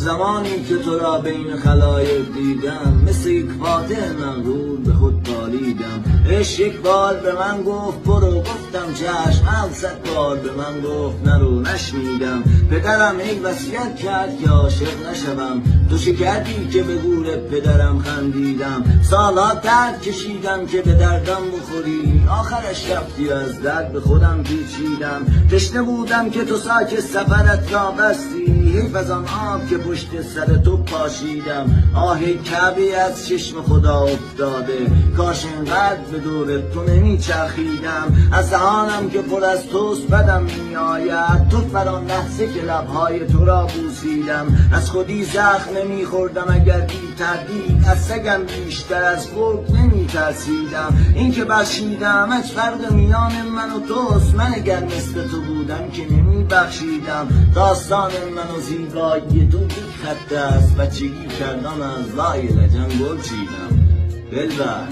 زمانی که تو را بین خلایق دیدم، مثل یک فاتح مغرور به خود بالیدم. عشق یک بار به من گفت برو، گفتم چشم. 100 بار به من گفت نرو، نشنیدم. پدرم یک وصیت کرد که عاشق نشوم، تو چه کردی که به گور پدرم خندیدم. سالها درد کشیدم که به دردم بخوری، آخرش رفتی از درد به خودم پیچیدم. تشنه بودم که تو ساک سفرت را بستی، حیف از آن آب که پشت سر تو پاشیدم. آه کعبه از چشم خدا افتاده، کاش اینقدر به دور تو نمیچرخیدم. از دهانم که پر از توست بدم میآید، تو فران لحظه که لبهای تو را بوسیدم. از خودی زخم نمیخوردم اگر بی تردید، از سگم بیشتر از گرگ نمیترسیدم. این که بخشیدم از فرق میان من و توست، من اگر مثل تو بودم که نمیبخشیدم. داستان من و زیبایی تو یک خط است، بچگی کردم از لای لجن گل چیدم. دلبر